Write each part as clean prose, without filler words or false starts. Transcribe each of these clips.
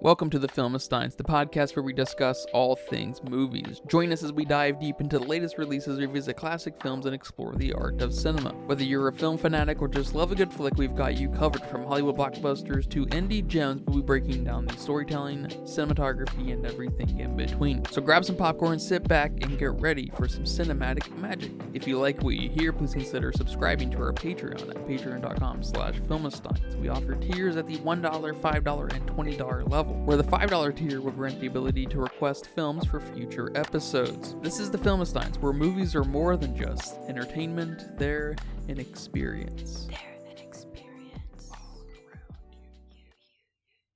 Welcome to the Filmistines, the podcast where we discuss all things movies. Join us as we dive deep into the latest releases, revisit classic films, and explore the art of cinema. Whether you're a film fanatic or just love a good flick, we've got you covered. From Hollywood blockbusters to indie gems, we'll be breaking down the storytelling, cinematography, and everything in between. So grab some popcorn, sit back, and get ready for some cinematic magic. If you like what you hear, please consider subscribing to our Patreon at patreon.com/Filmistines. We offer tiers at the $1, $5, and $20 level, where the $5 tier will grant the ability to request films for future episodes. This is the Filmistines, where movies are more than just entertainment, they're an experience.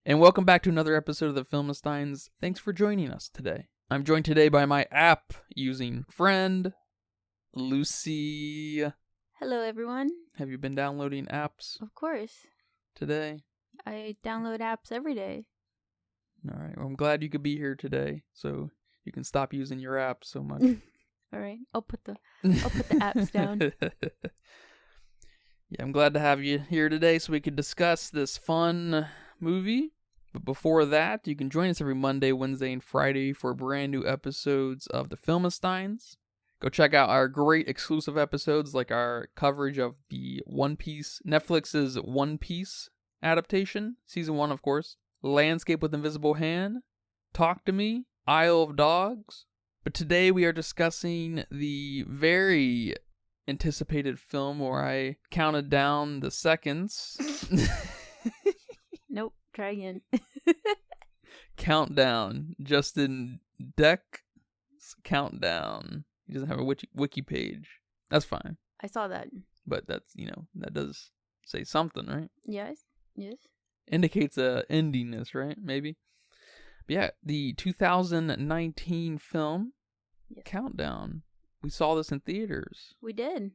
And welcome back to another episode of the Filmistines. Thanks for joining us today. I'm joined today by my app-using friend, Lucy. Hello, everyone. Have you been downloading apps Of course. today? I download apps every day. All right. Well, I'm glad you could be here today, so you can stop using your app so much. All right. I'll put the apps down. Yeah, I'm glad to have you here today so we could discuss this fun movie. But before that, you can join us every Monday, Wednesday, and Friday for brand new episodes of the Filmistines. Go check out our great exclusive episodes like our coverage of the One Piece, Netflix's One Piece adaptation, season 1, of course. Landscape with Invisible Hand, Talk to Me, Isle of Dogs. But today we are discussing the very anticipated film where I counted down the seconds. Nope. Try again. Countdown. Justin Deck's Countdown. He doesn't have a wiki page. That's fine. I saw that. But that's, that does say something, right? Yes. Yes. Indicates a endingness, right? Maybe. But yeah, the 2019 film, Yes. Countdown. We saw this in theaters. We did.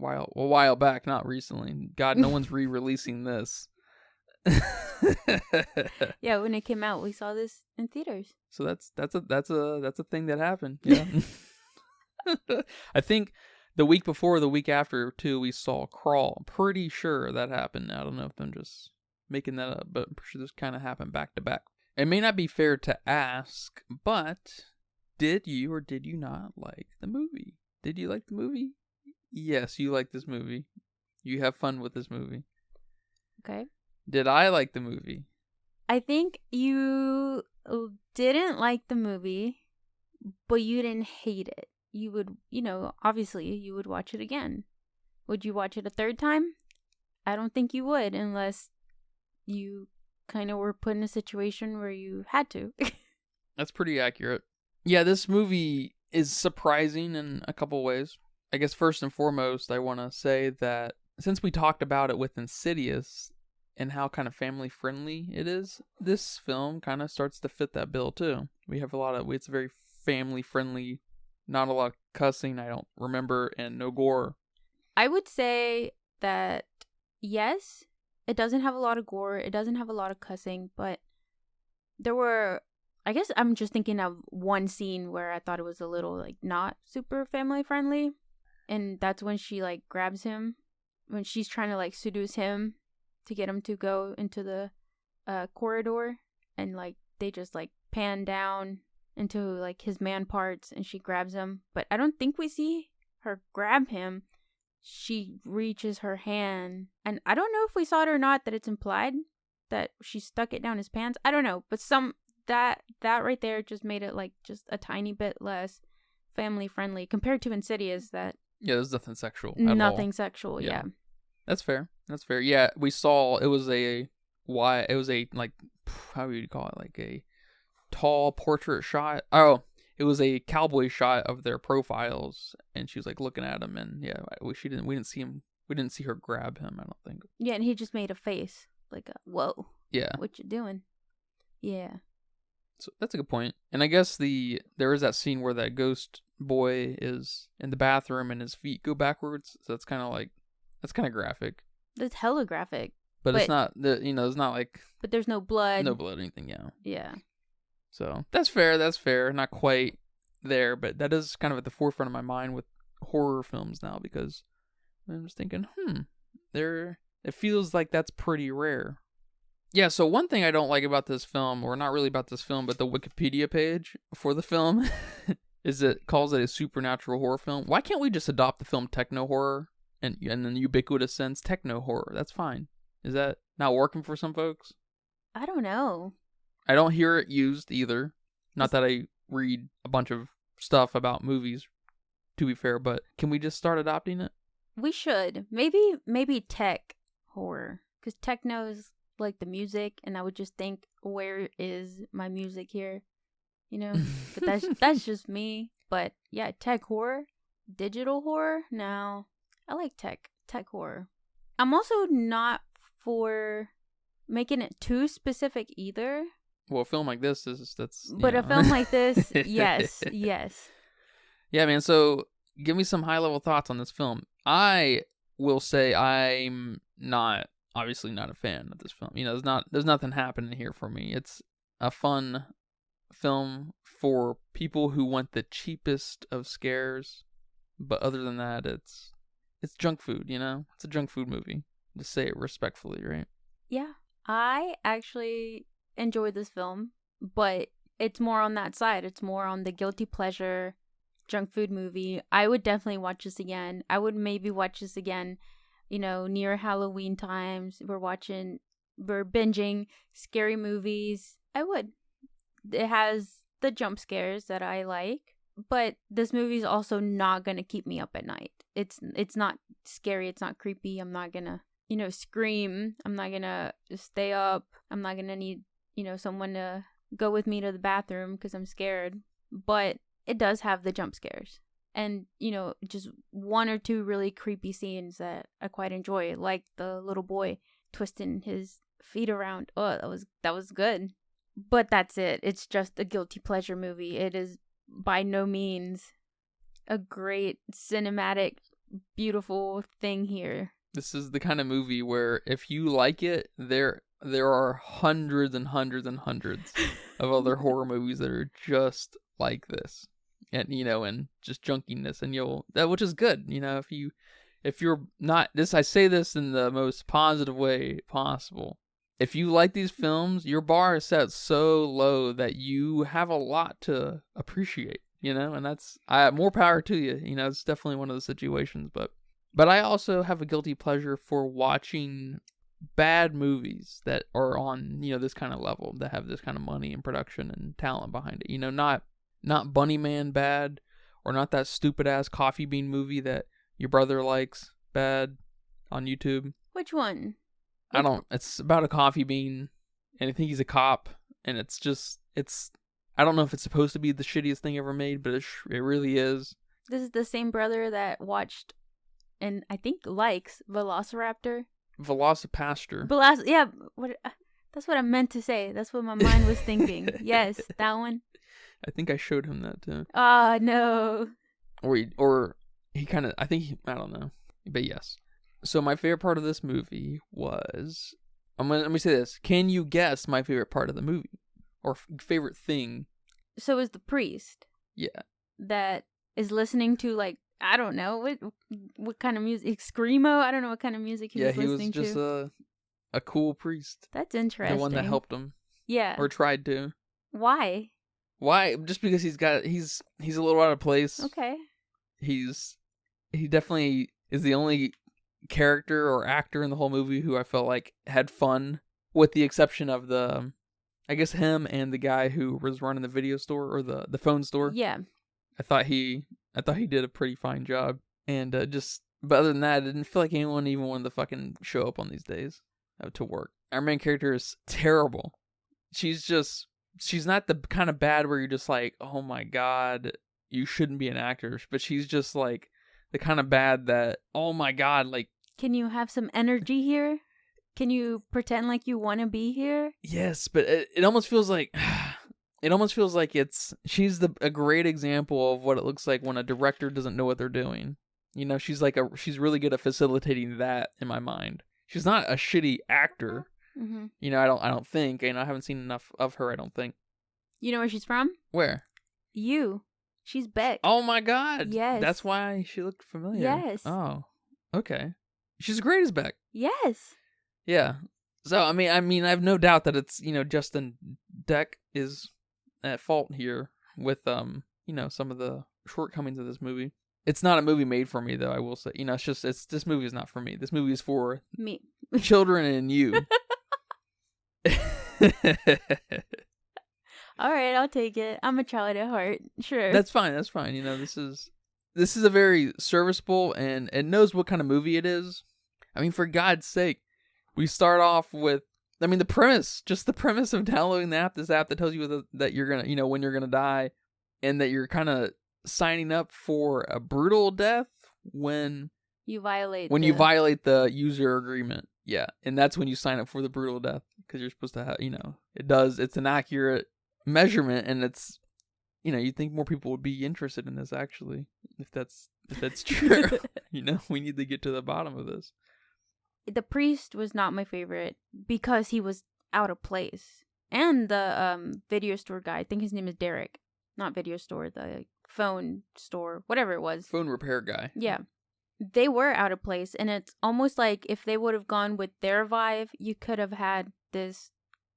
A while back, not recently. God, no one's re-releasing this. Yeah, when it came out, we saw this in theaters. So that's a thing that happened. Yeah. I think the week before, or the week after too, we saw Crawl. Pretty sure that happened. I don't know if I'm just making that up, but I'm pretty sure this kind of happened back to back. It may not be fair to ask, but did you or did you not like the movie? Did you like the movie? Yes, you like this movie. You have fun with this movie. Okay. Did I like the movie? I think you didn't like the movie, but you didn't hate it. You would, obviously you would watch it again. Would you watch it a third time? I don't think you would unless you kind of were put in a situation where you had to. That's pretty accurate. Yeah, this movie is surprising in a couple ways. I guess first and foremost, I want to say that since we talked about it with Insidious and how kind of family friendly it is, this film kind of starts to fit that bill too. We have it's very family friendly, not a lot of cussing, I don't remember, and no gore. I would say that yes, it doesn't have a lot of gore, it doesn't have a lot of cussing, but I guess I'm just thinking of one scene where I thought it was a little not super family friendly, and that's when she grabs him when she's trying to seduce him to get him to go into the corridor, and they just pan down into his man parts and she grabs him, but I don't think we see her grab him. She reaches her hand, and I don't know if we saw it or not, that it's implied that she stuck it down his pants. I don't know, but that right there just made it just a tiny bit less family friendly compared to Insidious. That there's nothing sexual at nothing all. Sexual. Yeah. That's fair. Yeah, we saw it was how would you call it, a tall portrait shot. Oh, it was a cowboy shot of their profiles, and she was looking at him, and yeah, we didn't see him. We didn't see her grab him, I don't think. Yeah, and he just made a face whoa. Yeah. What you doing? Yeah. So that's a good point. And I guess there is that scene where that ghost boy is in the bathroom and his feet go backwards. So that's kind of graphic. That's hella graphic. But it's not it's not But there's no blood. No blood or anything, yeah. Yeah. So that's fair. Not quite there, but that is kind of at the forefront of my mind with horror films now, because I'm just thinking, it feels like that's pretty rare. Yeah, so one thing I don't like about this film, or not really about this film, but the Wikipedia page for the film, is it calls it a supernatural horror film. Why can't we just adopt the film techno horror and in the ubiquitous sense, techno horror? That's fine. Is that not working for some folks? I don't know. I don't hear it used either. Not that I read a bunch of stuff about movies, to be fair, but can we just start adopting it? We should. Maybe tech horror. Because techno is like the music, and I would just think, where is my music here? You know? But that's just me. But yeah, tech horror. Digital horror? No. I like tech horror. I'm also not for making it too specific either. Well, a film like this But a film like this, yes. Yeah, man, so give me some high-level thoughts on this film. I will say I'm obviously not a fan of this film. You know, there's nothing happening here for me. It's a fun film for people who want the cheapest of scares, but other than that, it's junk food, you know? It's a junk food movie, to say it respectfully, right? Yeah, I actually enjoyed this film, but it's more on that side. It's more on the guilty pleasure junk food movie. I would definitely watch this again. I would maybe watch this again, you know, near Halloween times. We're binging scary movies. I would. It has the jump scares that I like, but this movie is also not gonna keep me up at night. It's not scary. It's not creepy. I'm not gonna, you know, scream. I'm not gonna stay up. I'm not gonna need, you know, someone to go with me to the bathroom because I'm scared. But it does have the jump scares. And, you know, just one or two really creepy scenes that I quite enjoy, like the little boy twisting his feet around. Oh, that was good. But that's it. It's just a guilty pleasure movie. It is by no means a great cinematic, beautiful thing here. This is the kind of movie where if you like it, there are hundreds and hundreds and hundreds of other horror movies that are just like this. And, you know, and just junkiness, and which is good, you know, if you're not this, I say this in the most positive way possible. If you like these films, your bar is set so low that you have a lot to appreciate, you know, and that's more power to you. You know, it's definitely one of the situations, but I also have a guilty pleasure for watching bad movies that are on, you know, this kind of level, that have this kind of money and production and talent behind it. You know, not Bunny Man bad, or not that stupid ass Coffee Bean movie that your brother likes bad on YouTube. Which one? It's about a coffee bean, and I think he's a cop, and I don't know if it's supposed to be the shittiest thing ever made, but it really is. This is the same brother that watched and I think likes Velociraptor. Velocipastor. Yeah, that's what I meant to say. That's what my mind was thinking. Yes, that one. I think I showed him that too. Oh, no. Or he kind of, I don't know. But yes. So my favorite part of this movie was, let me say this. Can you guess my favorite part of the movie? Or favorite thing? So is the priest. Yeah. That is listening to, like, I don't know, what kind of music? Screamo? I don't know what kind of music he was listening to. Yeah, he was just a cool priest. That's interesting. The one that helped him. Yeah. Or tried to. Why? Just because he's a little out of place. Okay. He definitely is the only character or actor in the whole movie who I felt like had fun, with the exception of I guess him and the guy who was running the video store or the phone store. Yeah. I thought he did a pretty fine job, and but other than that, I didn't feel like anyone even wanted to fucking show up on these days to work. Our main character is terrible. She's not the kind of bad where you're just like, oh my god, you shouldn't be an actor. But she's just like the kind of bad that, oh my god, like. Can you have some energy here? Can you pretend like you want to be here? Yes, but it almost feels like. It almost feels like she's a great example of what it looks like when a director doesn't know what they're doing. You know, she's really good at facilitating that in my mind. She's not a shitty actor. Mm-hmm. You know, I don't think. You know, I haven't seen enough of her, I don't think. You know where she's from? Where? You. She's Beck. Oh my god. Yes. That's why she looked familiar. Yes. Oh, okay. She's great as Beck. Yes. Yeah. So I mean, I have no doubt that it's, you know, Justin Deck is at fault here with you know, some of the shortcomings of this movie. It's not a movie made for me, though. I will say, you know, this movie is not for me. This movie is for me, children, and you. All right, I'll take it. I'm a child at heart. Sure. That's fine. That's fine. You know, this is a very serviceable, and it knows what kind of movie it is. I mean, for God's sake, we start off with, I mean, the premise of downloading the app, this app that tells you that you're gonna, you know, when you're gonna die, and that you're kind of signing up for a brutal death when you violate the user agreement. Yeah, and that's when you sign up for the brutal death, because you're supposed to have, you know, it's an accurate measurement, and it's, you know, you'd think more people would be interested in this, actually, if that's true. You know, we need to get to the bottom of this. The priest was not my favorite because he was out of place, and the video store guy, I think his name is Derek, not video store, the phone store, whatever it was, phone repair guy. Yeah, they were out of place, and it's almost like if they would have gone with their vibe, you could have had this,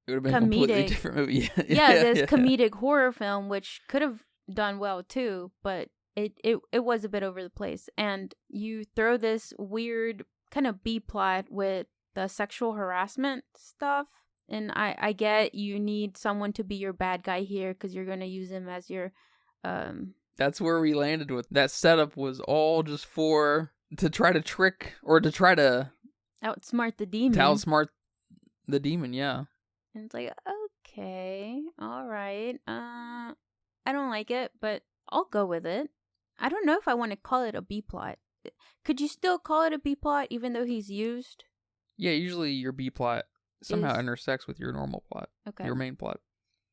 it would have been a completely different movie. This comedic horror film, which could have done well too, but it was a bit over the place. And you throw this weird kind of B plot with the sexual harassment stuff, and I get you need someone to be your bad guy here because you're gonna use him as your That's where we landed with that setup, was all just to try to trick, or to try to outsmart the demon. Yeah. And it's like, okay, all right. I don't like it, but I'll go with it. I don't know if I want to call it a B plot. Could you still call it a B plot even though he's used? Yeah, usually your B plot somehow intersects with your normal plot. Okay. Your main plot.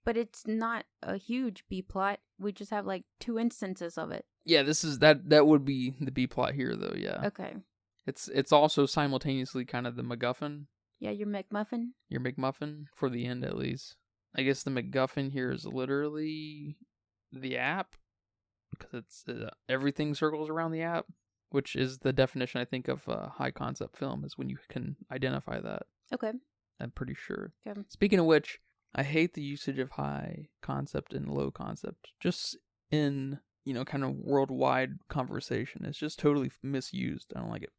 But it's not a huge B plot. We just have like 2 instances of it. Yeah, that would be the B plot here, though. Yeah. Okay. It's also simultaneously kind of the MacGuffin. Yeah, your McMuffin. Your McMuffin, for the end at least. I guess the MacGuffin here is literally the app, because it's everything circles around the app, which is the definition, I think, of a high concept film, is when you can identify that. Okay. I'm pretty sure. Okay. Speaking of which, I hate the usage of high concept and low concept. Just in, you know, kind of worldwide conversation. It's just totally misused. I don't like it.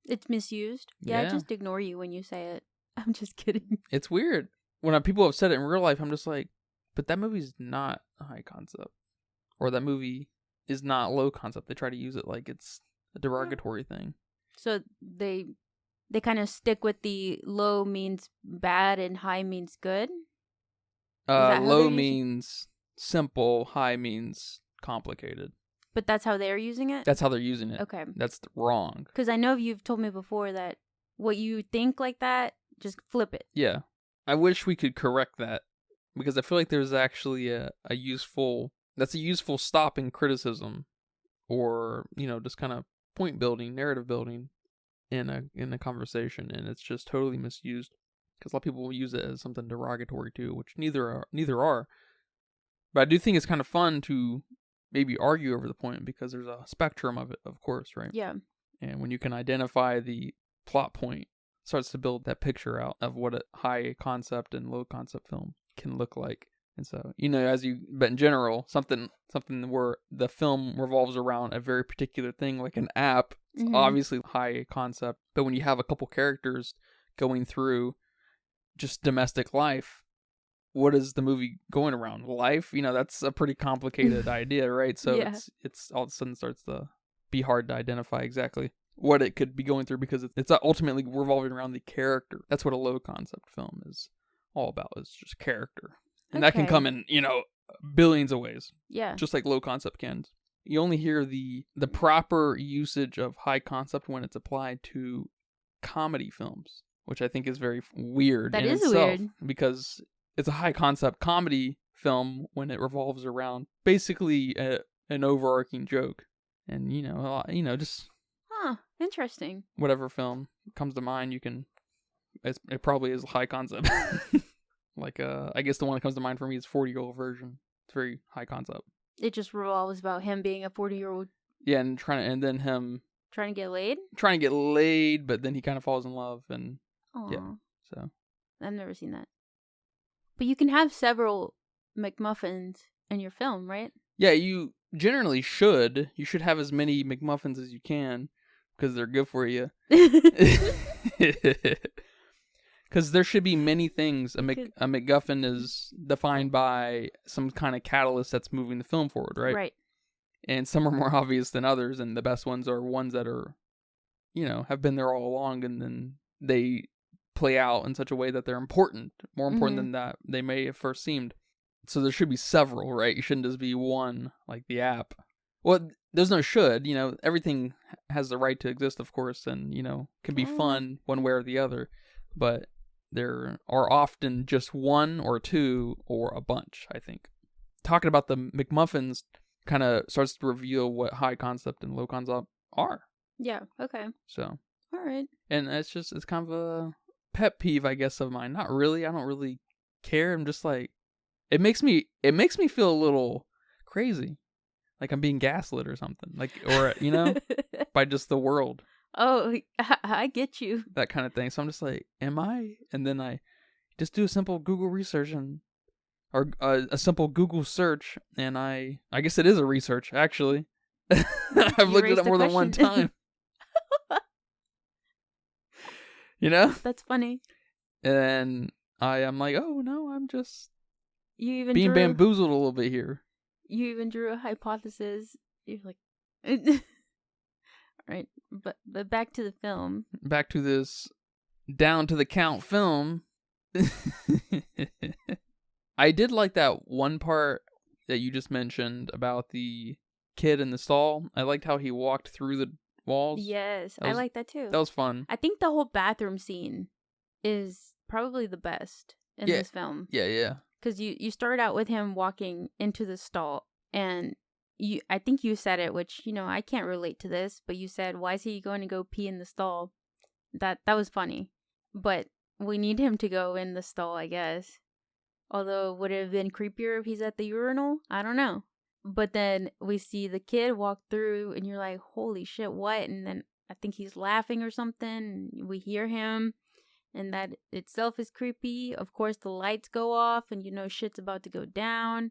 It's misused? Yeah, I just ignore you when you say it. I'm just kidding. It's weird. When people have said it in real life, I'm just like, but that movie's not a high concept. Or that movie is not low concept. They try to use it like it's a derogatory thing. So they kind of stick with the low means bad and high means good? Low means simple, high means complicated. But that's how they're using it? That's how they're using it. Okay. That's wrong. Because I know you've told me before that what you think like that, just flip it. Yeah. I wish we could correct that, because I feel like there's actually a useful stop in criticism, or, you know, just kind of point building, narrative building in a conversation, and it's just totally misused, because a lot of people will use it as something derogatory too, which neither are. But I do think it's kind of fun to maybe argue over the point, because there's a spectrum of it, of course, right? Yeah. And when you can identify the plot point, it starts to build that picture out of what a high concept and low concept film can look like. And so, you know, but in general, something where the film revolves around a very particular thing, like an app, it's obviously high concept. But when you have a couple characters going through just domestic life, what is the movie going around? Life? You know, that's a pretty complicated idea, right? So it's all of a sudden starts to be hard to identify exactly what it could be going through, because it's ultimately revolving around the character. That's what a low concept film is all about, is just character. And that can come in, you know, billions of ways. Yeah. Just like low concept can. You only hear the proper usage of high concept when it's applied to comedy films, which I think is very weird in itself. Weird. Because it's a high concept comedy film when it revolves around basically an overarching joke. And, you know, just... Huh. Interesting. Whatever film comes to mind, it probably is high concept. Like, I guess the one that comes to mind for me is 40-Year-Old Virgin. It's very high concept. It just revolves about him being a 40-year-old. Yeah, and then him trying to get laid. But then he kind of falls in love, and yeah. So I've never seen that. But you can have several McMuffins in your film, right? Yeah, you generally should. You should have as many McMuffins as you can because they're good for you. Because there should be many things. A MacGuffin is defined by some kind of catalyst that's moving the film forward, right? Right. And some are more obvious than others, and the best ones are ones that are, have been there all along, and then they play out in such a way that they're important, more important than that they may have first seemed. So there should be several, right? You shouldn't just be one, like the app. Well, there's no should, everything has the right to exist, of course, and, can be fun one way or the other. But there are often just one or two or a bunch, I think. Talking about the McMuffins kind of starts to reveal what high concept and low concept are. Yeah, okay. So. All right. And it's kind of a pet peeve, I guess, of mine. Not really. I don't really care. I'm just like, it makes me feel a little crazy. Like I'm being gaslit or something. Like, or, by just the world. Oh, I get you. That kind of thing. So I'm just like, am I? And then I just do a simple Google research or a simple Google search. And I guess it is a research, actually. I've looked at it more than one time. That's funny. And I am like, oh no, I'm just being bamboozled a little bit here. You even drew a hypothesis. You're like, all right, but back to the film. Back to this down to the count film. I did like that one part that you just mentioned about the kid in the stall. I liked how he walked through the walls. Yes, I like that too. That was fun. I think the whole bathroom scene is probably the best in this film. Yeah. Because you start out with him walking into the stall, and I think you said it, which, I can't relate to this, but you said, why is he going to go pee in the stall? That was funny. But we need him to go in the stall, I guess. Although, would it have been creepier if he's at the urinal? I don't know. But then we see the kid walk through, and you're like, holy shit, what? And then I think he's laughing or something. We hear him, and that itself is creepy. Of course, the lights go off, and shit's about to go down.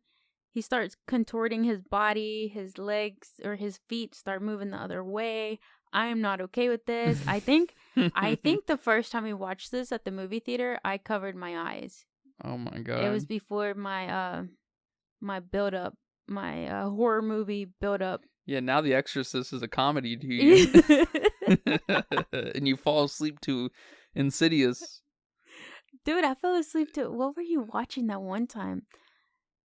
He starts contorting his body. His legs or his feet start moving the other way. I am not okay with this. I think the first time we watched this at the movie theater, I covered my eyes. Oh my god! It was before my my build up. My horror movie build up. Yeah, now The Exorcist is a comedy to you. And you fall asleep to Insidious. Dude, I fell asleep to, what were you watching that one time?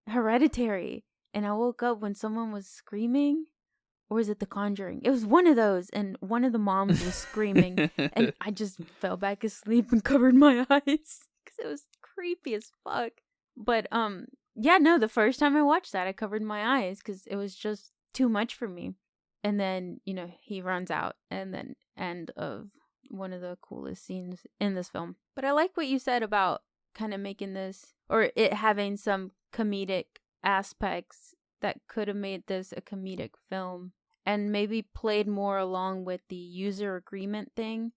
Hereditary. And I woke up when someone was screaming. Or is it The Conjuring? It was one of those, and one of the moms was screaming. And I just fell back asleep and covered my eyes. Because it was creepy as fuck. But, yeah, no, the first time I watched that, I covered my eyes because it was just too much for me. And then, he runs out, and then end of one of the coolest scenes in this film. But I like what you said about kind of making this, or it having some comedic aspects that could have made this a comedic film and maybe played more along with the user agreement thing,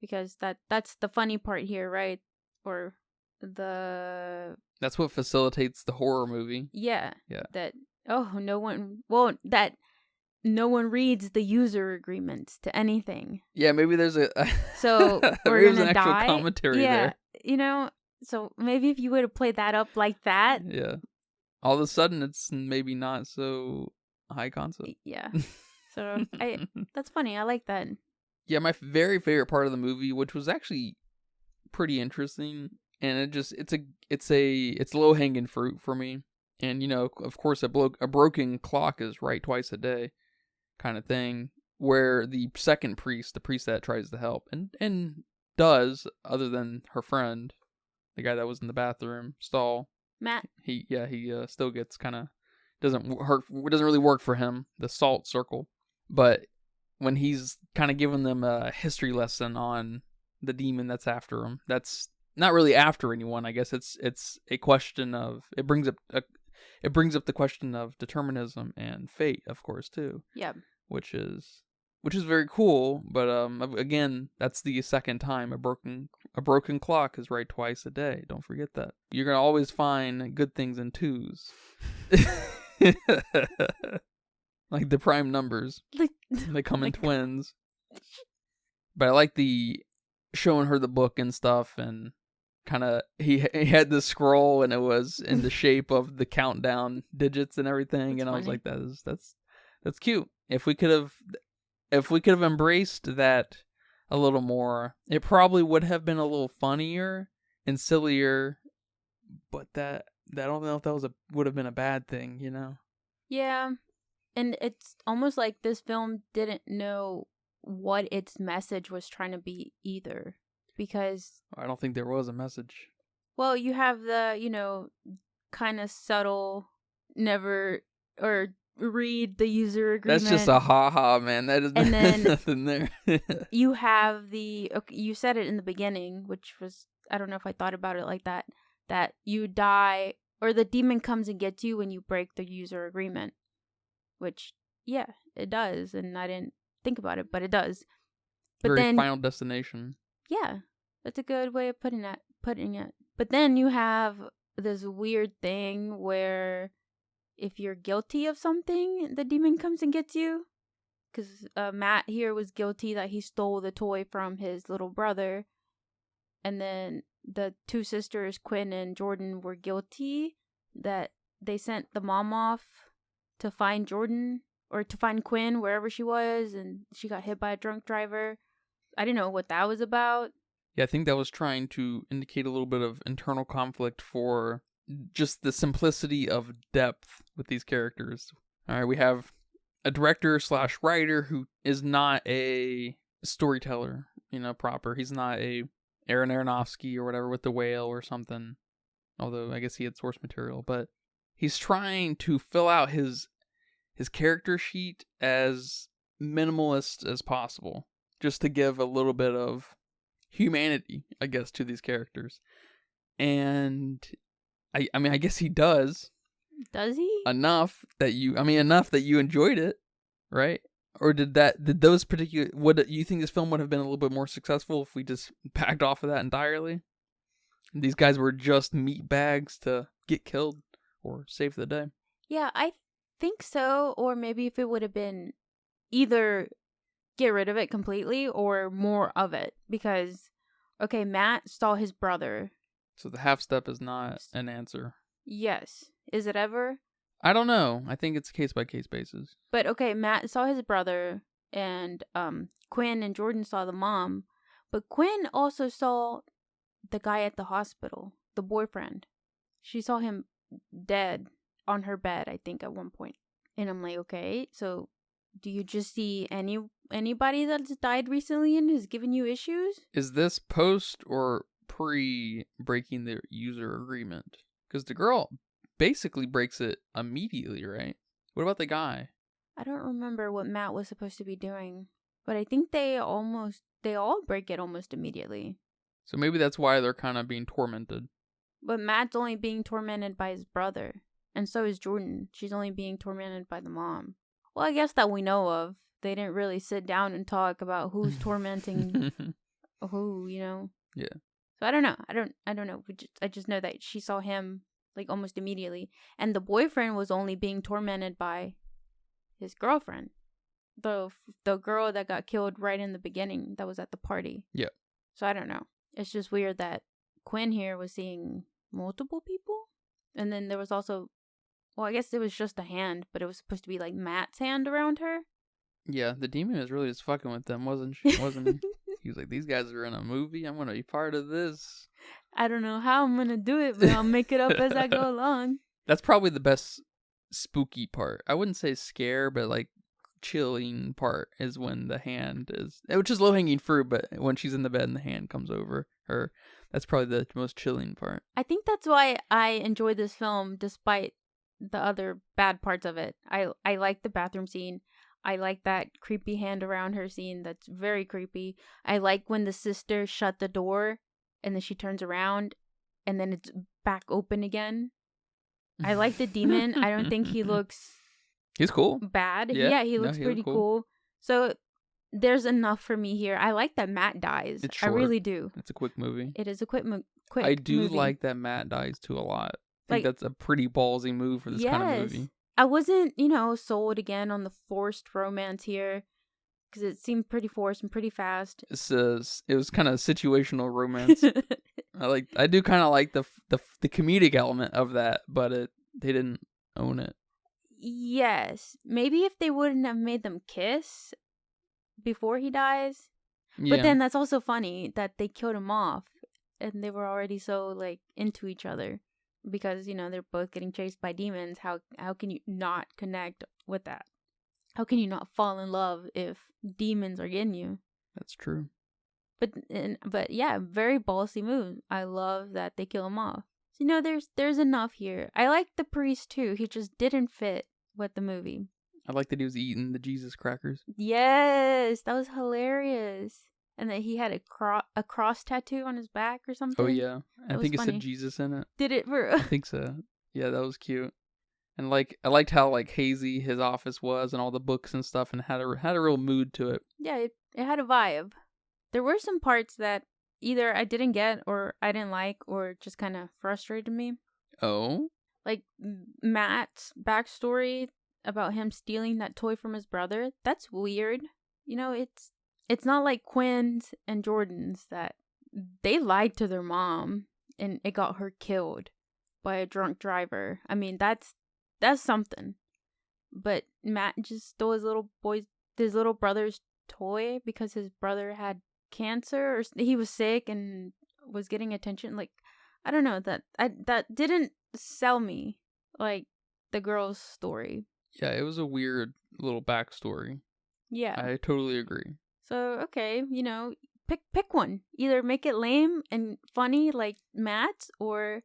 because that's the funny part here, right? Or that's what facilitates the horror movie. Yeah. That no one reads the user agreements to anything. Yeah, maybe there's so we're there's gonna an actual die. commentary there. So maybe if you would have played that up like that. Yeah. All of a sudden it's maybe not so high concept. Yeah. So that's funny. I like that. Yeah, my very favorite part of the movie, which was actually pretty interesting, and it's low hanging fruit for me. And of course, a broken clock is right twice a day, kind of thing. Where the second priest, the priest that tries to help and does, other than her friend, the guy that was in the bathroom stall, Matt. He still gets kind of doesn't really work for him. The salt circle, but when he's kind of giving them a history lesson on the demon that's after him, that's not really after anyone. I guess it's a question of, it brings up the question of determinism and fate, of course, too. Yeah. Which which is very cool. But again, that's the second time a broken clock is right twice a day. Don't forget that. You're gonna always find good things in twos, like the prime numbers. They come in twins. But I like the showing her the book and stuff, and kind of he had the scroll, and it was in the shape of the countdown digits and everything. That's and I was funny. like, that's cute. If we could have embraced that a little more, it probably would have been a little funnier and sillier. But I don't know if that would have been a bad thing, you know? Yeah. And it's almost like this film didn't know what its message was trying to be either. Because, I don't think there was a message. well, you have the, kind of subtle, never, or read the user agreement. That's just a ha-ha, man. That is And then nothing there. You have you said it in the beginning, which was, I don't know if I thought about it like that you die, or the demon comes and gets you when you break the user agreement. Which, yeah, it does, and I didn't think about it, but it does. But Very then, Final Destination. yeah, that's a good way of putting it. But then you have this weird thing where if you're guilty of something, the demon comes and gets you. Because Matt here was guilty that he stole the toy from his little brother. And then the two sisters, Quinn and Jordan, were guilty that they sent the mom off to find Jordan, or to find Quinn wherever she was, and she got hit by a drunk driver. I didn't know what that was about. Yeah, I think that was trying to indicate a little bit of internal conflict for just the simplicity of depth with these characters. All right, we have a director/writer who is not a storyteller, proper. He's not a Aaron Aronofsky or whatever with The Whale or something. Although I guess he had source material, but he's trying to fill out his character sheet as minimalist as possible, just to give a little bit of humanity, I guess, to these characters. And I mean, I guess he does. Does he? Enough that you enjoyed it, right? Or did those particular, would you think this film would have been a little bit more successful if we just backed off of that entirely? These guys were just meat bags to get killed or save the day. Yeah, I think so. Or maybe if it would have been either get rid of it completely or more of it. Because, okay, Matt saw his brother. So the half step is not an answer. Yes. Is it ever? I don't know. I think it's case by case basis. But okay, Matt saw his brother, and Quinn and Jordan saw the mom. But Quinn also saw the guy at the hospital, the boyfriend. She saw him dead on her bed, I think, at one point. And I'm like, okay, so do you just see anybody that's died recently and has given you issues? Is this post or pre breaking the user agreement? Because the girl basically breaks it immediately, right? What about the guy? I don't remember what Matt was supposed to be doing, but I think they all break it almost immediately. So maybe that's why they're kind of being tormented. But Matt's only being tormented by his brother, and so is Jordan. She's only being tormented by the mom. Well, I guess that we know of. They didn't really sit down and talk about who's tormenting who, Yeah. So I don't know. I don't know. I just know that she saw him like almost immediately, and the boyfriend was only being tormented by his girlfriend, the girl that got killed right in the beginning, that was at the party. Yeah. So I don't know. It's just weird that Quinn here was seeing multiple people, and then there was also, well, I guess it was just a hand, but it was supposed to be like Matt's hand around her. Yeah, the demon was really just fucking with them, wasn't she? Wasn't he? He was like, these guys are in a movie. I'm going to be part of this. I don't know how I'm going to do it, but I'll make it up as I go along. That's probably the best spooky part. I wouldn't say scare, but like chilling part is when the hand is, which is low-hanging fruit, but when she's in the bed and the hand comes over her, that's probably the most chilling part. I think that's why I enjoyed this film despite the other bad parts of it. I like the bathroom scene. I like that creepy hand around her scene. That's very creepy. I like when the sister shut the door and then she turns around and then it's back open again. I like the demon. I don't think he looks... He's cool. Bad. Yeah, he looks pretty cool. So there's enough for me here. I like that Matt dies. It's I short. really do. It's a quick movie. It is a quick movie. I do like that Matt dies too a lot. I think that's a pretty ballsy move for this kind of movie. I wasn't, sold again on the forced romance here because it seemed pretty forced and pretty fast. It was kind of situational romance. I do kind of like the comedic element of that, but they didn't own it. Yes, maybe if they wouldn't have made them kiss before he dies. Yeah. But then that's also funny that they killed him off and they were already so like into each other because they're both getting chased by demons. How can you not connect with that? How can you not fall in love if demons are getting you? That's true. But yeah, very ballsy move. I love that they kill him off. So, there's enough here. I like the priest too. He just didn't fit with the movie. I like that he was eating the Jesus crackers. Yes, that was hilarious. And that he had a cross tattoo on his back or something. Oh yeah, I think it said Jesus in it. Did it? I think so. Yeah, that was cute. And I liked how hazy his office was and all the books and stuff, and had a real mood to it. Yeah, it had a vibe. There were some parts that either I didn't get or I didn't like or just kind of frustrated me. Oh? Like Matt's backstory about him stealing that toy from his brother. That's weird. It's not like Quinn's and Jordan's that they lied to their mom and it got her killed by a drunk driver. I mean, that's something. But Matt just stole his little brother's toy because his brother had cancer or he was sick and was getting attention. Like, I don't know, that didn't sell me like the girl's story. Yeah, it was a weird little backstory. Yeah, I totally agree. So okay, pick one. Either make it lame and funny like Matt's, or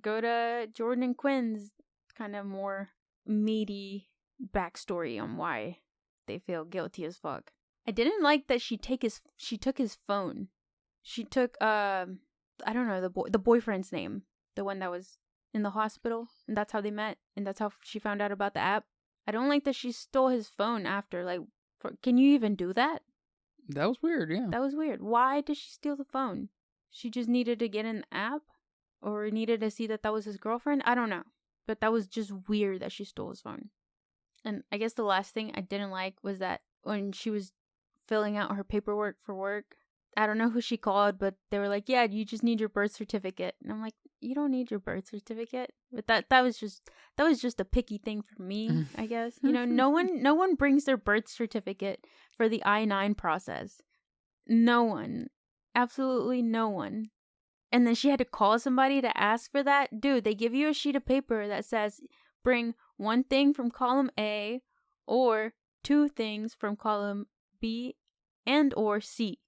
go to Jordan and Quinn's kind of more meaty backstory on why they feel guilty as fuck. I didn't like that she took his phone. She took I don't know the boyfriend's name, the one that was in the hospital, and that's how they met, and that's how she found out about the app. I don't like that she stole his phone after. Like, can you even do that? That was weird, yeah. That was weird. Why did she steal the phone? She just needed to get in the app? Or needed to see that was his girlfriend? I don't know. But that was just weird that she stole his phone. And I guess the last thing I didn't like was that when she was filling out her paperwork for work, I don't know who she called, but they were like, yeah, you just need your birth certificate. And I'm like, you don't need your birth certificate? But that was just a picky thing for me, I guess. No one brings their birth certificate for the I-9 process. No one. Absolutely no one. And then she had to call somebody to ask for that. Dude, they give you a sheet of paper that says bring one thing from column A or two things from column B and or C.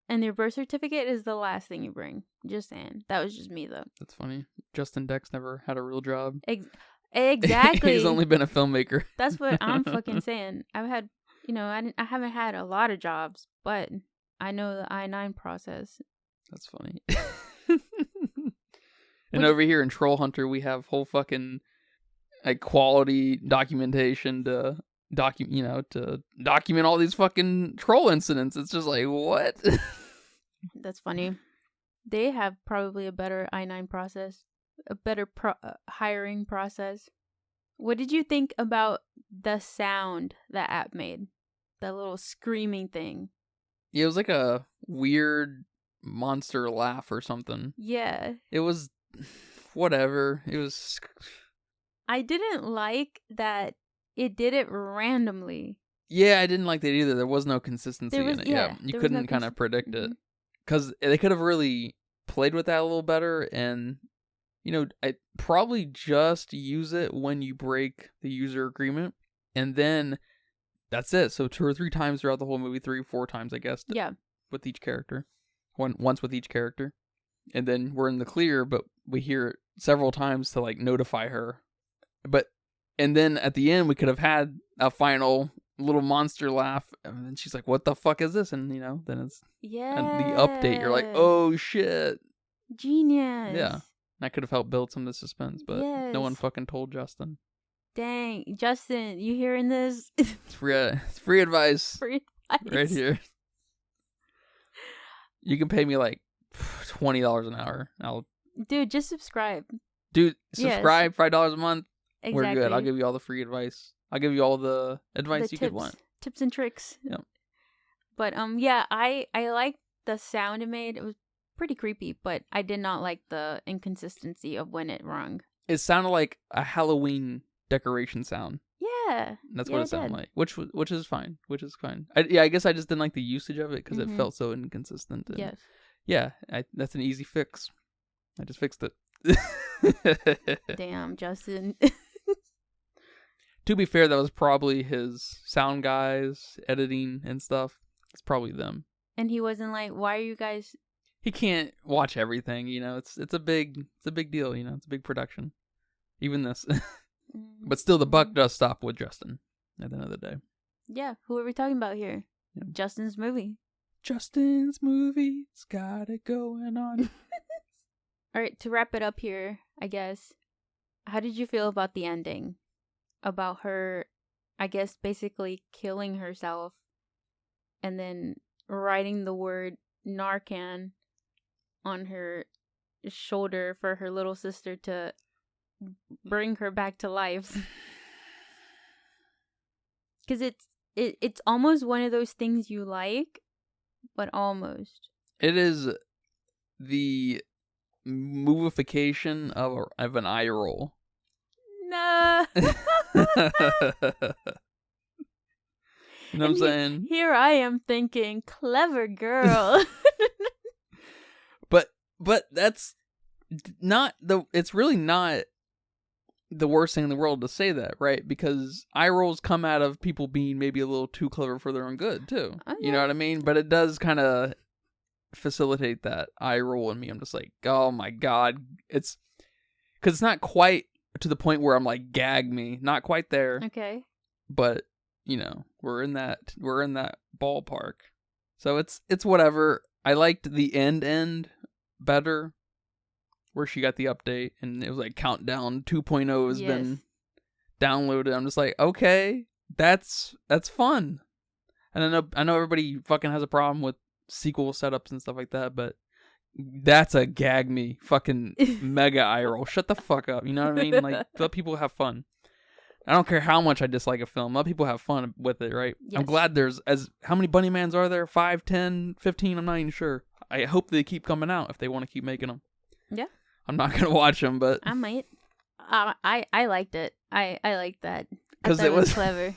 And your birth certificate is the last thing you bring. Just saying. That was just me, though. That's funny. Justin Dex never had a real job. Exactly. He's only been a filmmaker. That's what I'm fucking saying. I've had, I haven't had a lot of jobs, but I know the I-9 process. That's funny. And over here in Troll Hunter, we have whole fucking quality documentation to document all these fucking troll incidents. It's just like, what? That's funny. They have probably a better I-9 process, a better hiring process. What did you think about the sound that app made? That little screaming thing. Yeah, it was like a weird monster laugh or something. Yeah. It was whatever. It was... I didn't like that it did it randomly. Yeah, I didn't like that either. There was no consistency in it. Yeah, you couldn't kind of predict it. Because they could have really played with that a little better, and I probably just use it when you break the user agreement, and then that's it. So 2 or 3 times throughout the whole movie, 3 or 4 times, I guess. Yeah. With each character, once with each character, and then we're in the clear. But we hear it several times to notify her. And then at the end, we could have had a final little monster laugh, and then she's like, "What the fuck is this?" And then it's the update. You're like, "Oh shit, genius!" Yeah, that could have helped build some of the suspense, but no one fucking told Justin. Dang, Justin, you hearing this? It's free advice. right here. You can pay me like $20 an hour. Dude, just subscribe. Dude, Yes. subscribe, $5 a month. Exactly. We're good. I'll give you all the free advice. I'll give you all the advice you could want. Tips and tricks. Yep. But yeah, I liked the sound it made. It was pretty creepy, but I did not like the inconsistency of when it rung. It sounded like a Halloween decoration sound. Yeah. That's what it sounded like. Which is fine. I guess I just didn't like the usage of it because it felt so inconsistent. And yes. Yeah, that's an easy fix. I just fixed it. Damn, Justin. To be fair, that was probably his sound guys, editing and stuff. It's probably them. And he wasn't like, why are you guys... He can't watch everything, you know. It's a big deal, you know. It's a big production. Even this. But still, the buck does stop with Justin at the end of the day. Yeah, who are we talking about here? Yeah. Justin's movie. Justin's movie's got it going on. All right, to wrap it up here, I guess, how did you feel about the ending? About her, I guess, basically killing herself and then writing the word Narcan on her shoulder for her little sister to bring her back to life. Because it's almost one of those things you like, but almost. It is the movification of an eye roll. No. You know what I'm saying? Here I am thinking, clever girl. But that's not it's really not the worst thing in the world to say that, right? Because eye rolls come out of people being maybe a little too clever for their own good, too. Okay. You know what I mean? But it does kind of facilitate that eye roll in me. I'm just like, oh my God. It's because it's not quite to the point where I'm like, gag me. Not quite there. Okay. But, you know, we're in that ballpark. So it's whatever. I liked the end better, where she got the update and it was like Countdown 2.0 has been downloaded. I'm just like, okay, that's fun. And I know everybody fucking has a problem with sequel setups and stuff like that, but that's a gag me fucking mega eye roll. Shut the fuck up. You know what I mean? Like, let people have fun. I don't care how much I dislike a film. Let people have fun with it, right? Yes. I'm glad there's how many Bunnymans are there? 5, 10, 15? I'm not even sure. I hope they keep coming out if they want to keep making them. Yeah. I'm not going to watch them, but... I might. I liked it. I liked that. Because it was clever.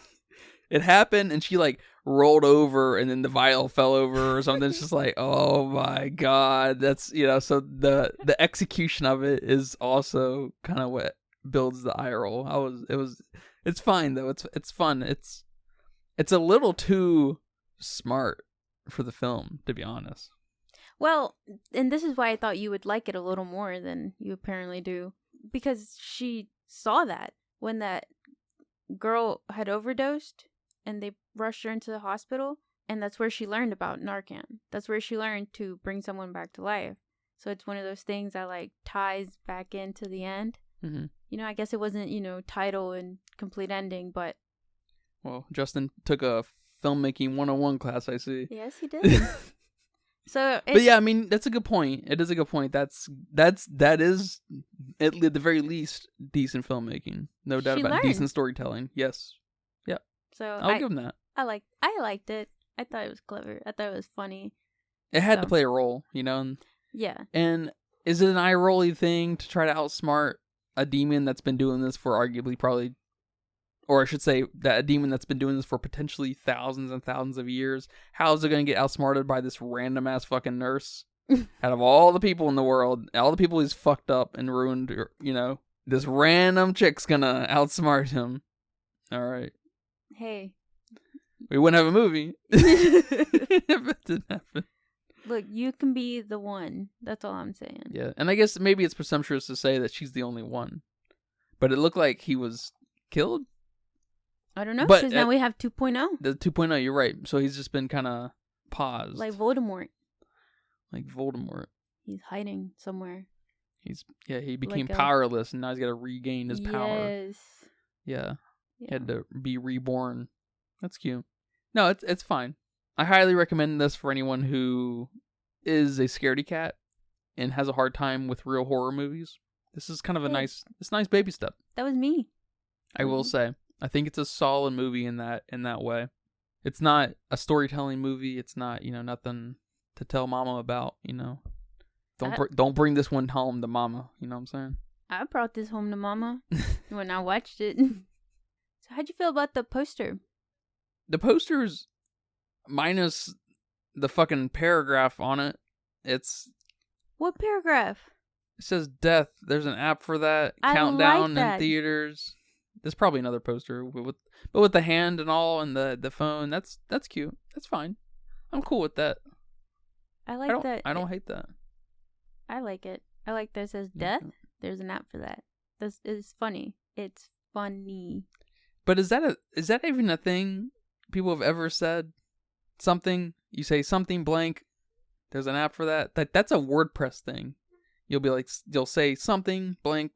It happened and she like rolled over and then the vial fell over or something. It's just like, oh my God. That's, you know, so the execution of it is also kind of what builds the eye roll. It's fine though. It's fun. It's a little too smart for the film, to be honest. Well, and this is why I thought you would like it a little more than you apparently do. Because she saw that when that girl had overdosed and they rushed her into the hospital. And that's where she learned about Narcan. That's where she learned to bring someone back to life. So it's one of those things that like ties back into the end. Mm-hmm. You know, I guess it wasn't, you know, title and complete ending, but... Well, Justin took a filmmaking 101 class, I see. Yes, he did. But yeah, I mean, that's a good point. It is a good point. That is at the very least decent filmmaking. No doubt about it. Decent storytelling. Yes. Yep. So I'll give him that. I liked it. I thought it was clever. I thought it was funny. It had to play a role, you know? Yeah. And is it an eye-rolly thing to try to outsmart a demon that's been doing this for arguably probably... Or I should say that a demon that's been doing this for potentially thousands and thousands of years. How is it going to get outsmarted by this random ass fucking nurse? Out of all the people in the world, all the people he's fucked up and ruined, you know, this random chick's going to outsmart him. All right. Hey. We wouldn't have a movie if it didn't happen. Look, you can be the one. That's all I'm saying. Yeah, and I guess maybe it's presumptuous to say that she's the only one. But it looked like he was killed. I don't know, because now we have 2.0. The 2.0, you're right. So he's just been kind of paused. Like Voldemort. He's hiding somewhere. He became powerless, and now he's got to regain his power. Yes. Yeah. He had to be reborn. That's cute. No, it's fine. I highly recommend this for anyone who is a scaredy cat and has a hard time with real horror movies. This is kind of a nice baby step. That was me. I will say. I think it's a solid movie in that way. It's not a storytelling movie. It's not, nothing to tell mama about, Don't bring this one home to mama, you know what I'm saying? I brought this home to mama when I watched it. So how'd you feel about the poster? The poster's minus the fucking paragraph on it. What paragraph? It says death. There's an app for that. I Countdown like that. in theaters. There's probably another poster but with the hand and all and the phone. That's cute. That's fine. I'm cool with that. I like that. I don't hate that. I like it. I like that it says death. There's an app for that. This is funny. It's funny. But is that even a thing people have ever said? Something you say something blank. There's an app for that. That's a WordPress thing. You'll say something blank.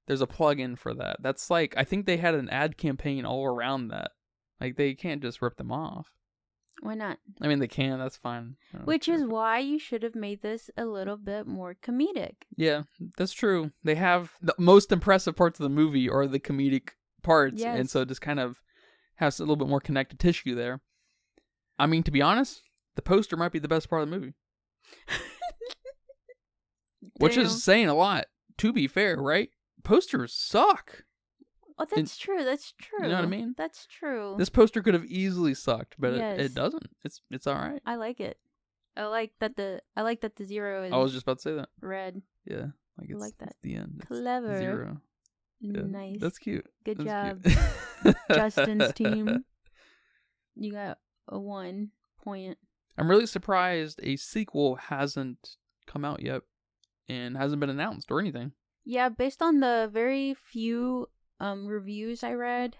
There's a plugin for that. That's like, I think they had an ad campaign all around that. Like, they can't just rip them off. Why not? I mean, they can. That's fine. Which is why you should have made this a little bit more comedic. Yeah, that's true. They have the most impressive parts of the movie are the comedic parts. Yes. And so it just kind of has a little bit more connective tissue there. I mean, to be honest, the poster might be the best part of the movie. Which is saying a lot, to be fair, right? Posters suck. Oh, that's true. That's true. You know what I mean? That's true. This poster could have easily sucked, but Yes. it doesn't. It's all right. I like it. I like that the zero is I was just about to say that. red. Yeah, like it's, like that. It's the end. It's Clever. 0. Yeah, Nice. That's cute. Good That's job, cute. Justin's team. You got a 1 point. I'm really surprised a sequel hasn't come out yet and hasn't been announced or anything. Yeah, based on the very few reviews I read,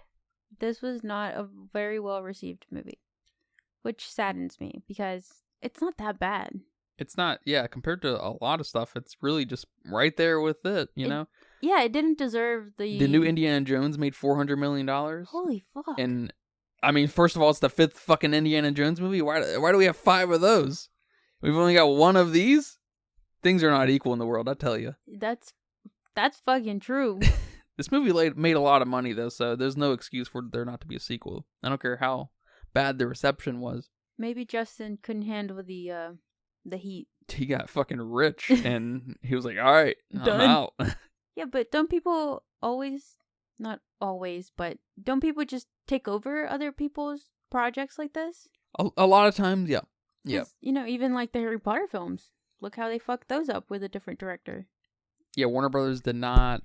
this was not a very well received movie, which saddens me because it's not that bad. It's not, compared to a lot of stuff, it's really just right there with it, you know? Yeah, it didn't deserve the new Indiana Jones made $400 million. Holy fuck. And, I mean, first of all, it's the 5th fucking Indiana Jones movie. Why do we have 5 of those? We've only got 1 of these? Things are not equal in the world, I tell you. That's fucking true. This movie made a lot of money, though, so there's no excuse for there not to be a sequel. I don't care how bad the reception was. Maybe Justin couldn't handle the heat. He got fucking rich, and he was like, all right, Done. I'm out. Yeah, but don't people not always, but don't people just take over other people's projects like this? A lot of times, yeah. Yeah. Even like the Harry Potter films. Look how they fucked those up with a different director. Yeah, Warner Brothers did not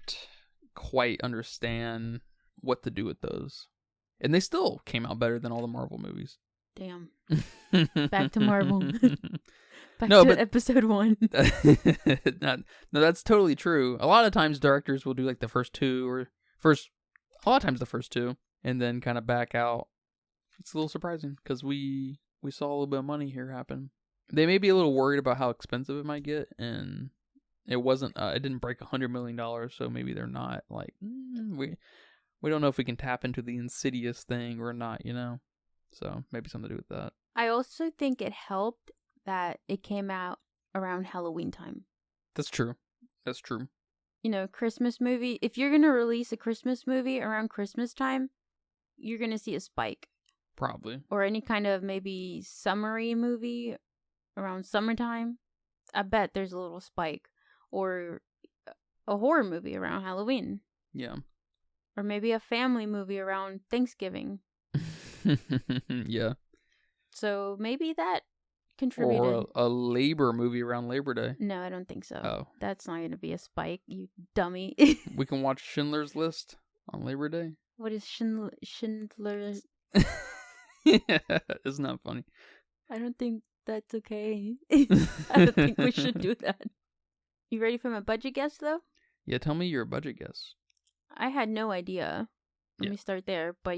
quite understand what to do with those. And they still came out better than all the Marvel movies. Damn. Back to Marvel. Back to episode 1. No, that's totally true. A lot of times directors will do like the first 2 a lot of times the first 2 and then kind of back out. It's a little surprising because we saw a little bit of money here happen. They may be a little worried about how expensive it might get, and it wasn't. It didn't break $100 million, so maybe they're not like we don't know if we can tap into the Insidious thing or not, So maybe something to do with that. I also think it helped that it came out around Halloween time. That's true. That's true. Christmas movie. If you're gonna release a Christmas movie around Christmas time, you're gonna see a spike. Probably. Or any kind of maybe summery movie around summertime. I bet there's a little spike. Or a horror movie around Halloween. Yeah. Or maybe a family movie around Thanksgiving. Yeah. So maybe that contributed. Or a labor movie around Labor Day. No, I don't think so. Oh. That's not going to be a spike, you dummy. We can watch Schindler's List on Labor Day. What is Schindler's? Yeah, isn't that funny? I don't think that's okay. I don't think we should do that. You ready for my budget guess, though? Yeah, tell me your budget guess. I had no idea. Let me start there. But,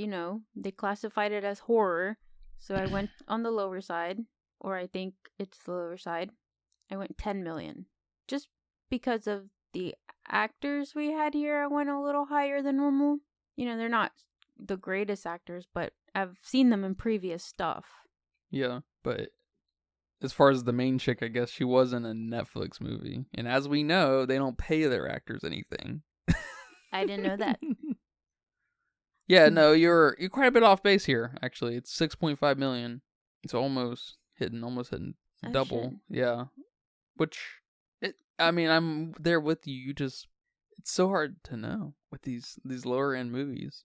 they classified it as horror. So I went on the lower side. Or I think it's the lower side. I went 10 million. Just because of the actors we had here, I went a little higher than normal. They're not the greatest actors, but I've seen them in previous stuff. Yeah. But as far as the main chick, I guess she was in a Netflix movie. And as we know, they don't pay their actors anything. I didn't know that. Yeah, no, you're quite a bit off base here, actually. It's 6.5 million. It's almost hitting double. Shit. Yeah. I'm there with you. It's so hard to know with these lower end movies.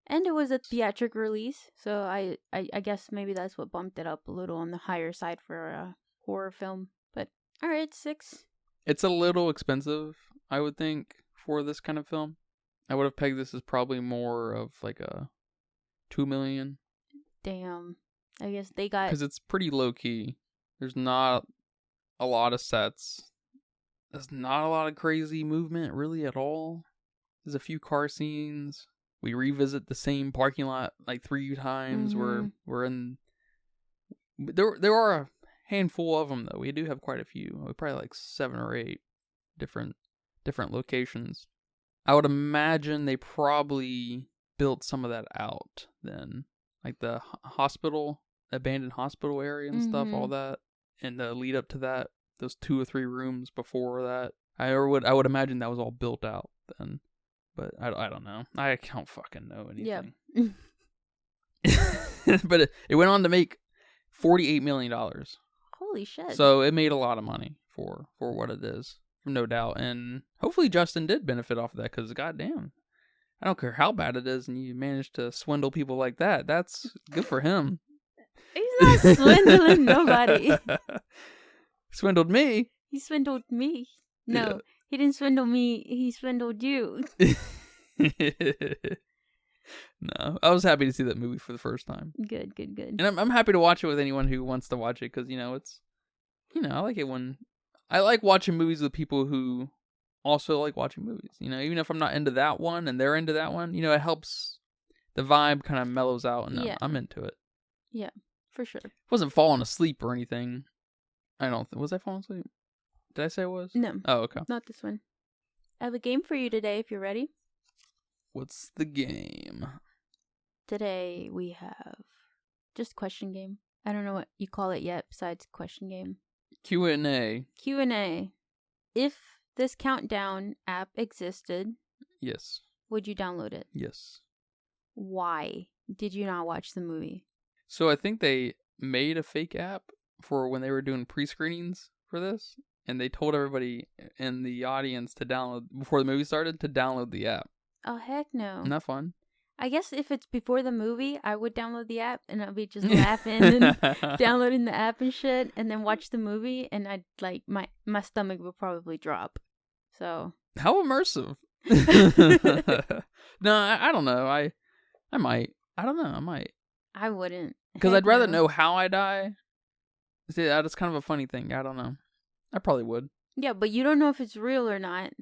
And it was a theatric release, so I guess maybe that's what bumped it up a little on the higher side for a horror film. But all right, 6. It's a little expensive, I would think, for this kind of film. I would have pegged this as probably more of like a 2 million. Damn. I guess they got... Because it's pretty low-key. There's not a lot of sets. There's not a lot of crazy movement, really, at all. There's a few car scenes. We revisit the same parking lot like 3 times. Mm-hmm. We're in... There are a handful of them, though. We do have quite a few. Probably like 7 or 8 different locations. I would imagine they probably built some of that out then. Like the hospital, abandoned hospital area and stuff, all that. And the lead up to that, those 2 or 3 rooms before that. I would imagine that was all built out then. But I don't know. I can't fucking know anything. Yeah. But it went on to make $48 million. Holy shit. So it made a lot of money for what it is. No doubt. And hopefully Justin did benefit off of that, because goddamn, I don't care how bad it is and you manage to swindle people like that. That's good for him. He's not swindling nobody. Swindled me. He swindled me. No, Yeah. He didn't swindle me. He swindled you. No, I was happy to see that movie for the first time. Good. And I'm happy to watch it with anyone who wants to watch it, because, it's, I like it when... I like watching movies with people who also like watching movies. Even if I'm not into that one and they're into that one, it helps. The vibe kind of mellows out, and Yeah. I'm into it. Yeah, for sure. Wasn't falling asleep or anything. I don't think. Was I falling asleep? Did I say I was? No. Oh, okay. Not this one. I have a game for you today if you're ready. What's the game? Today we have just question game. I don't know what you call it yet besides question game. Q&A. Q&A. If this countdown app existed, Yes. would you download it? Yes. Why did you not watch the movie? So I think they made a fake app for when they were doing pre-screenings for this, and they told everybody in the audience to download, before the movie started, to download the app. Oh, heck no. Isn't that fun? I guess if it's before the movie, I would download the app and I'll be just laughing and downloading the app and shit, and then watch the movie, and I'd like my stomach would probably drop. So How immersive. No, I don't know. I might. I don't know. I might. I wouldn't. Because Heck I'd rather no. know how I die. See, that's kind of a funny thing. I don't know. I probably would. Yeah, but you don't know if it's real or not.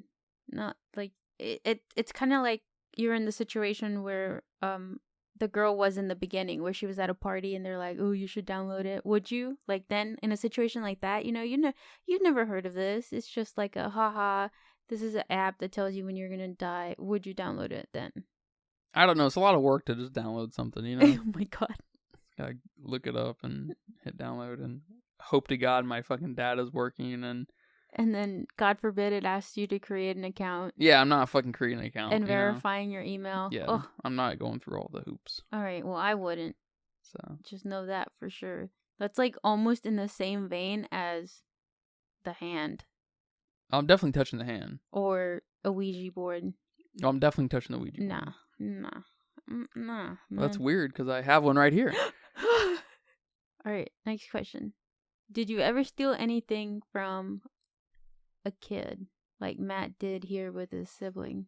Not like it's kind of like you're in the situation where the girl was in the beginning, where she was at a party and they're like, "Oh, you should download it." Would you? Like, then in a situation like that, you've never heard of this. It's just like a haha. This is an app that tells you when you're gonna die. Would you download it then? I don't know. It's a lot of work to just download something, Oh my god. Gotta look it up and hit download and hope to God my fucking data is working. And then, God forbid, it asks you to create an account Yeah, I'm not fucking creating an account. and verifying your email. Yeah, Ugh. I'm not going through all the hoops. All right. Well, I wouldn't. So Just know that for sure. That's like almost in the same vein as the hand I'm definitely touching the hand. or a Ouija board. Oh, I'm definitely touching the Ouija board. Nah. Nah. Well, that's man. weird because I have one right here. All right. Next question. Did you ever steal anything from a kid like Matt did here with his sibling?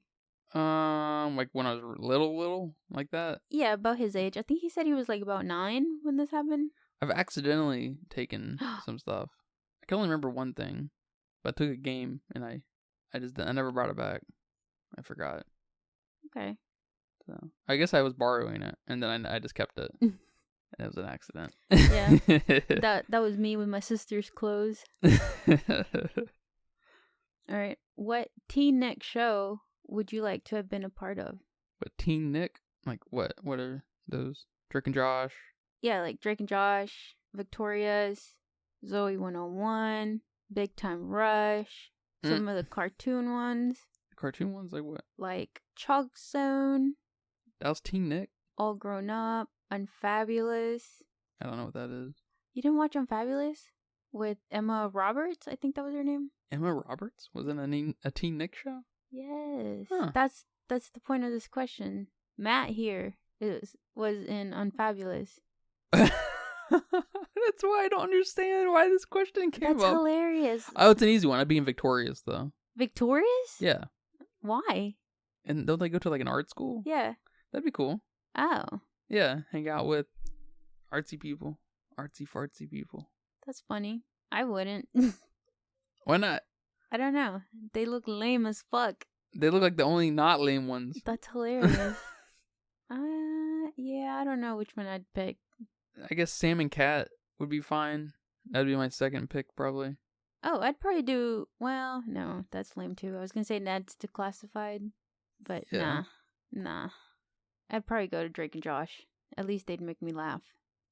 Like when I was little, like that. Yeah, about his age. I think he said he was like about 9 when this happened. I've accidentally taken some stuff. I can only remember one thing, but I took a game and I never brought it back. I forgot. Okay. So I guess I was borrowing it, and then I just kept it. And it was an accident. Yeah. That was me with my sister's clothes. All right. What Teen Nick show would you like to have been a part of? But Teen Nick, like what? What are those? Drake and Josh. Yeah, like Drake and Josh, Victorious, Zoe 101, Big Time Rush, some of the cartoon ones. Cartoon ones like what? Like Chalk Zone. That was Teen Nick. All Grown Up, Unfabulous. I don't know what that is. You didn't watch Unfabulous? With Emma Roberts? I think that was her name. Emma Roberts? Was it a Teen Nick show? Yes. Huh. That's the point of this question. Matt here was in Unfabulous. That's why I don't understand why this question came up. That's hilarious. Oh, it's an easy one. I'd be in Victorious, though. Victorious? Yeah. Why? And don't they go to like an art school? Yeah. That'd be cool. Oh. Yeah, hang out with artsy people. Artsy fartsy people. That's funny. I wouldn't. Why not? I don't know. They look lame as fuck. They look like the only not lame ones. That's hilarious. Yeah, I don't know which one I'd pick. I guess Sam and Cat would be fine. That'd be my second pick, probably. Oh, I'd probably do... Well, no, that's lame too. I was gonna say Ned's Declassified, but Yeah. Nah. I'd probably go to Drake and Josh. At least they'd make me laugh.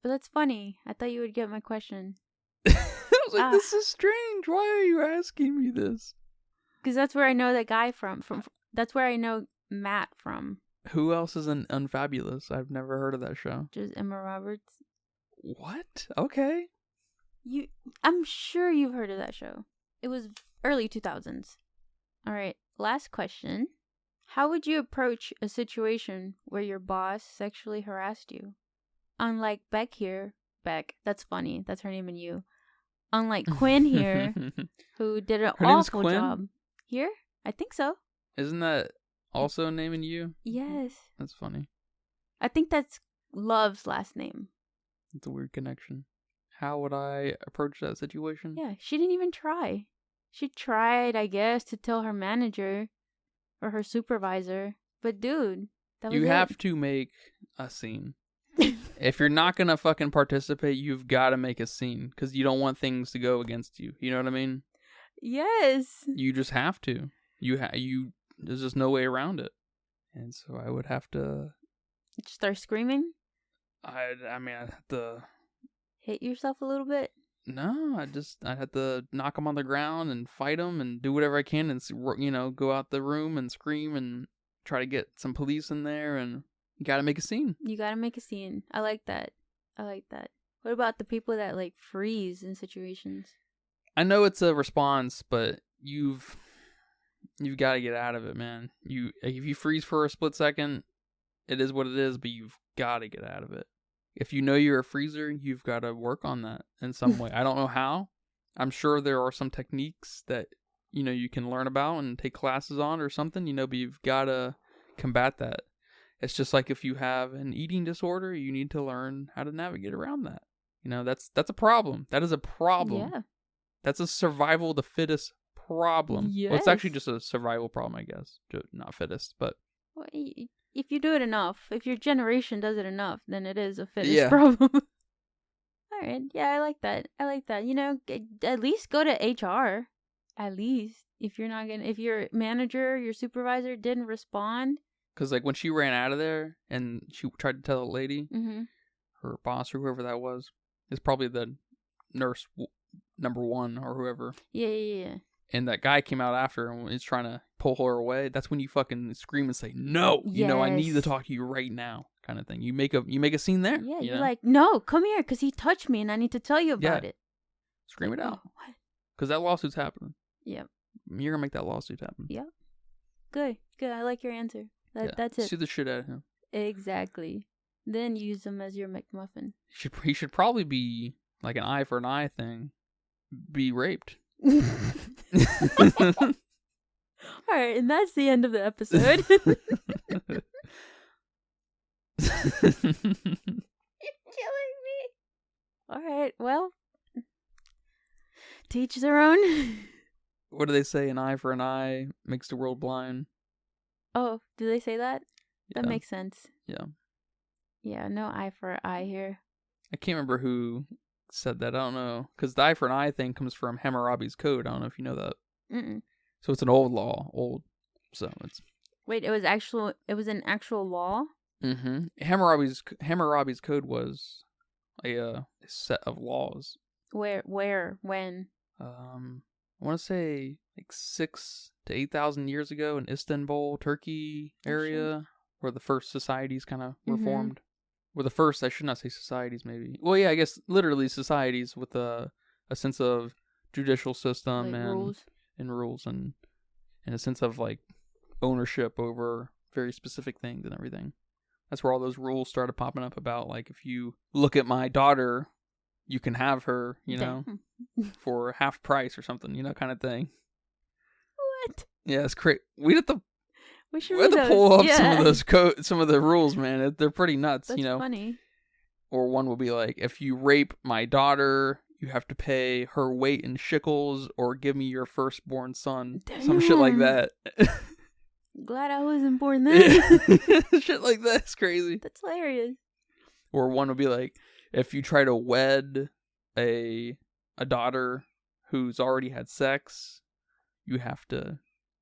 But that's funny. I thought you would get my question. I was like, this is strange. Why are you asking me this? Because that's where I know that guy from. That's where I know Matt from. Who else is in Unfabulous? I've never heard of that show. Just Emma Roberts. What? Okay. I'm sure you've heard of that show. It was early 2000s. All right, last question. How would you approach a situation where your boss sexually harassed you? Unlike Beck here, that's funny. That's her name in You. Unlike Quinn here, who did an awful job. Here? I think so. Isn't that also naming You? Yes. That's funny. I think that's Love's last name. It's a weird connection. How would I approach that situation? Yeah, she didn't even try. She tried, I guess, to tell her manager or her supervisor. But dude, that was You have to make a scene. If you're not gonna fucking participate, you've got to make a scene because you don't want things to go against you. You know what I mean? Yes. You just have to. There's just no way around it. And so I would have to. Start screaming. I mean, I'd have to hit yourself a little bit. No, I'd have to knock them on the ground and fight them and do whatever I can and go out the room and scream and try to get some police in there and. You gotta make a scene. You gotta make a scene. I like that. What about the people that like freeze in situations? I know it's a response, but you've got to get out of it, man. If you freeze for a split second, it is what it is, but you've got to get out of it. If you know you're a freezer, you've got to work on that in some way. I don't know how. I'm sure there are some techniques that you can learn about and take classes on or something, but you've got to combat that. It's just like if you have an eating disorder, you need to learn how to navigate around that. That's a problem. That is a problem. Yeah. That's a survival of the fittest problem. Yes. Well, it's actually just a survival problem, I guess. Not fittest, but... Well, if you do it enough, if your generation does it enough, then it is a fittest problem. All right. Yeah, I like that. At least go to HR. At least. If your manager, your supervisor didn't respond... Because, when she ran out of there and she tried to tell the lady, her boss or whoever that was, is probably the nurse number one or whoever. Yeah. And that guy came out after and is trying to pull her away. That's when you fucking scream and say, no! Yes. I need to talk to you right now, kind of thing. You make a scene there. Yeah, you're like, no, come here, because he touched me and I need to tell you about it. Scream it out. What? Because that lawsuit's happening. Yep. You're going to make that lawsuit happen. Yep. Good. I like your answer. That's it. Sue the shit out of him. Exactly. Then use him as your McMuffin. He should probably be like an eye for an eye thing. Be raped. All right, and that's the end of the episode. You're killing me. All right, well, to each their own. What do they say? An eye for an eye makes the world blind. Oh, do they say that? Yeah. That makes sense. Yeah. Yeah, no eye for eye here. I can't remember who said that. I don't know. Because the eye for an eye thing comes from Hammurabi's Code. I don't know if you know that. Mm-mm. So it's an old law. So it's... Wait, it was an actual law? Mm-hmm. Hammurabi's Code was a set of laws. Where, when? I want to say like 6,000 to 8,000 years ago in Istanbul, Turkey area, where the first societies kind of were formed. Well, the first, I should not say societies, maybe. Well, yeah, I guess literally societies with a sense of judicial system Like rules and a sense of like ownership over very specific things and everything. That's where all those rules started popping up about, like, if you look at my daughter, you can have her, you know, for half price or something, you know, kind of thing. What? Yeah, it's crazy. We have to to pull up some of the rules, man. They're pretty nuts. That's you know. Funny. Or one will be like, if you rape my daughter, you have to pay her weight in shekels, or give me your firstborn son. Damn. Some shit like that. Glad I wasn't born then. Shit like that's crazy. That's hilarious. Or one will be like, if you try to wed a daughter who's already had sex, you have to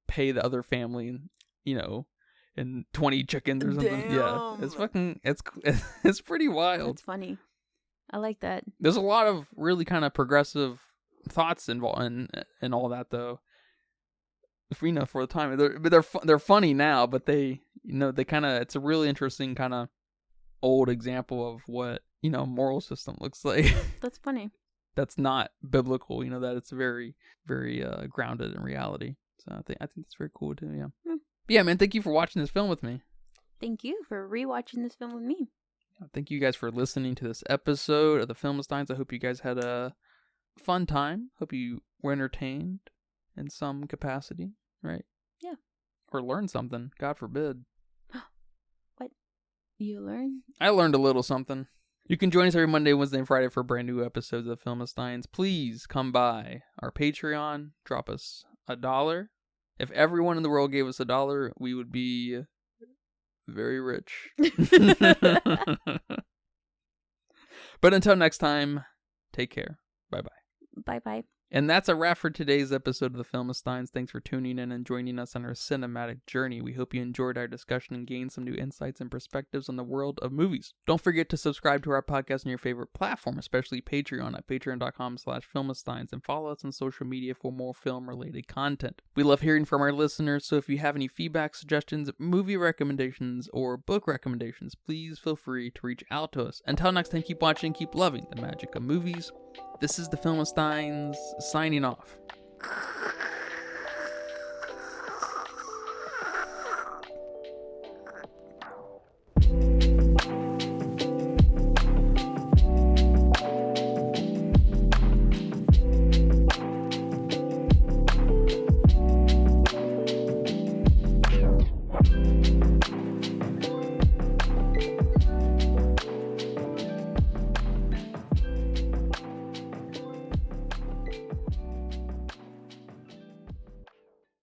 pay the other family, you know, in 20 chickens or something. Damn. Yeah, it's pretty wild. That's funny. I like that. There's a lot of really kind of progressive thoughts involved in all that, though. For the time, they're funny now, but they kind of, it's a really interesting kind of old example of what, you know, moral system looks like. That's funny. That's not biblical, you know, that it's very, very grounded in reality. So I think that's very cool too. Yeah. But yeah, man. Thank you for watching this film with me. Thank you for rewatching this film with me. Thank you guys for listening to this episode of the Filmsteins. I hope you guys had a fun time. Hope you were entertained in some capacity, right? Yeah. Or learned something. God forbid. What? You learned? I learned a little something. You can join us every Monday, Wednesday, and Friday for brand new episodes of Filmsteins. Please come by our Patreon. Drop us $1. If everyone in the world gave us $1, we would be very rich. But until next time, take care. Bye-bye. Bye-bye. And that's a wrap for today's episode of the Filmsteins. Thanks for tuning in and joining us on our cinematic journey. We hope you enjoyed our discussion and gained some new insights and perspectives on the world of movies. Don't forget to subscribe to our podcast on your favorite platform, especially Patreon at patreon.com/Filmsteins, and follow us on social media for more film-related content. We love hearing from our listeners, so if you have any feedback, suggestions, movie recommendations, or book recommendations, please feel free to reach out to us. Until next time, keep watching, keep loving the magic of movies. This is the Filmsteins signing off.